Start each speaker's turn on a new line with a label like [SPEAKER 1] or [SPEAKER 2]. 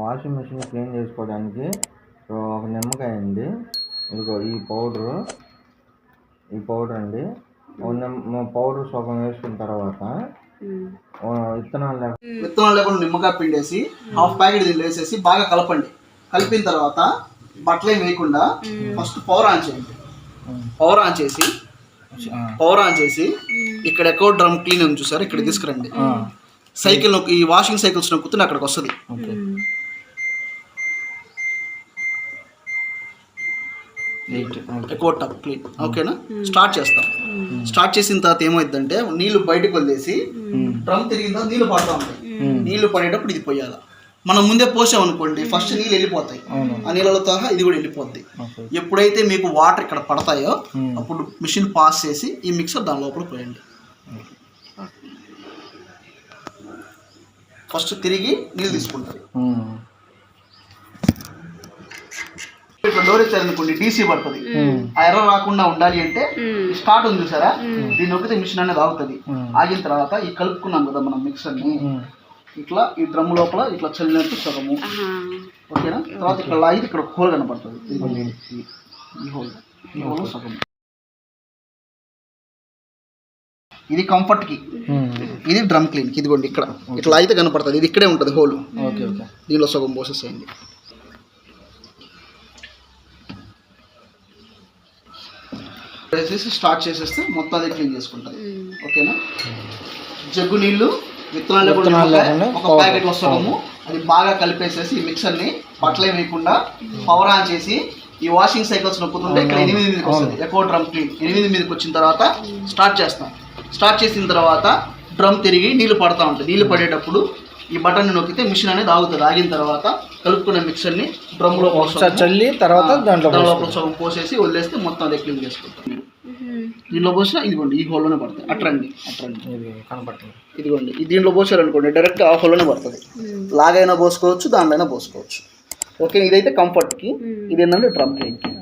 [SPEAKER 1] Washing machine clean చేసుకోవడానికి ఒక నిమ్మకాయ అండి, ఇదిగో ఈ పౌడర్ అండి. పౌడర్ సగం వేసుకున్న తర్వాత విత్తనాలు
[SPEAKER 2] లేకుండా నిమ్మకాయ పిండేసి హాఫ్ ప్యాకెట్ దీన్ని వేసేసి బాగా కలపండి. కలిపిన తర్వాత బట్టలు ఏం వేయకుండా ఫస్ట్ పవర్ ఆన్ చేయండి. పవర్ ఆన్ చేసి ఇక్కడ ఎక్కువ డ్రమ్ క్లీన్ ఉంది చూసారు, ఇక్కడ తీసుకురండి. సైకిల్ ఈ వాషింగ్ సైకిల్స్ నొక్కుతున్న అక్కడికి వస్తుంది. ఎక్కువ టప్ క్లీన్. ఓకేనా, స్టార్ట్ చేస్తాం. స్టార్ట్ చేసిన తర్వాత ఏమైందంటే నీళ్లు బయటకు వదిలేసి డ్రమ్ తిరిగిన తర్వాత నీళ్లు పడతా ఉంటాయి. నీళ్లు పడేటప్పుడు ఇది పోయాలి. మనం ముందే పోసామనుకోండి ఫస్ట్ నీళ్ళు వెళ్ళిపోతాయి, ఆ నీళ్ళతో ఇది కూడా వెళ్ళిపోద్ది. ఎప్పుడైతే మీకు వాటర్ ఇక్కడ పడతాయో అప్పుడు మిషన్ పాస్ చేసి ఈ మిక్సర్ దాని లోపల పోయండి. ఫస్ట్ తిరిగి నీళ్ళు తీసుకుంటారు. ఇట్లా డోర్ ఇచ్చారనుకోండి డీసీ పడుతుంది. ఆ ఎర్ర రాకుండా ఉండాలి అంటే స్టార్ట్ ఉంది చూసారా, దీన్ని నొక్కితే మిషన్ అనేది ఆగుతుంది. ఆగిన తర్వాత ఈ కలుపుకున్నాం కదా మనం మిక్సర్ని, ఇట్లా ఈ డ్రమ్ లోపల ఇట్లా చల్లినట్టు సగము. ఓకేనా, తర్వాత ఇక్కడ లాగితే ఇక్కడ హోల్ కనపడుతుంది. ఈ హోల్ సగము. ఇది కంఫర్ట్ కి, ఇది డ్రమ్ క్లీన్ కి. ఇదిగోండి ఇక్కడ ఇట్లా అయితే కనపడుతుంది, ఇది ఇక్కడే ఉంటుంది హోల్. దీనిలో సగం పోసేసేయండి. వేసేసి స్టార్ట్ చేసేస్తే మొత్తం అదే క్లీన్ చేసుకుంటుంది. ఓకేనా, జగ్గు నీళ్ళు విత్తనాలు ఒక ప్యాకెట్ వస్తాము, అది బాగా కలిపేసేసి ఈ మిక్సర్ని బట్టలే వేయకుండా పవర్ ఆన్ చేసి ఈ వాషింగ్ సైకిల్స్ నొక్కుతుంటే ఇక్కడ 8 మీదకి వస్తుంది. ఎక్కువ డ్రమ్ క్లీన్ 8 మీదకి వచ్చిన తర్వాత స్టార్ట్ చేస్తాం. స్టార్ట్ చేసిన తర్వాత డ్రమ్ తిరిగి నీళ్లు పడతా ఉంటాయి. నీళ్లు పడేటప్పుడు ఈ బటన్ నొక్కితే మిషన్ అనేది ఆగుతుంది. ఆగిన తర్వాత కలుపుకున్న మిక్సర్ని డ్రమ్లో చల్లి తర్వాత దాంట్లో సగం పోసేసి వదిలేస్తే మొత్తం అదే క్లీన్ చేసుకుంటాం. దీనిలో పోసినా ఇదిగోండి ఈ హోల్లోనే పడుతుంది. అట్రండి కనపడుతుంది. ఇదిగోండి దీంట్లో పోసారనుకోండి డైరెక్ట్ ఆ హోల్లోనే పడుతుంది. లాగైనా పోసుకోవచ్చు, దాంట్లో అయినా పోసుకోవచ్చు. ఓకే, ఇదైతే కంఫర్ట్కి, ఇది ఏంటంటే డ్రమ్ క్లీన్కి.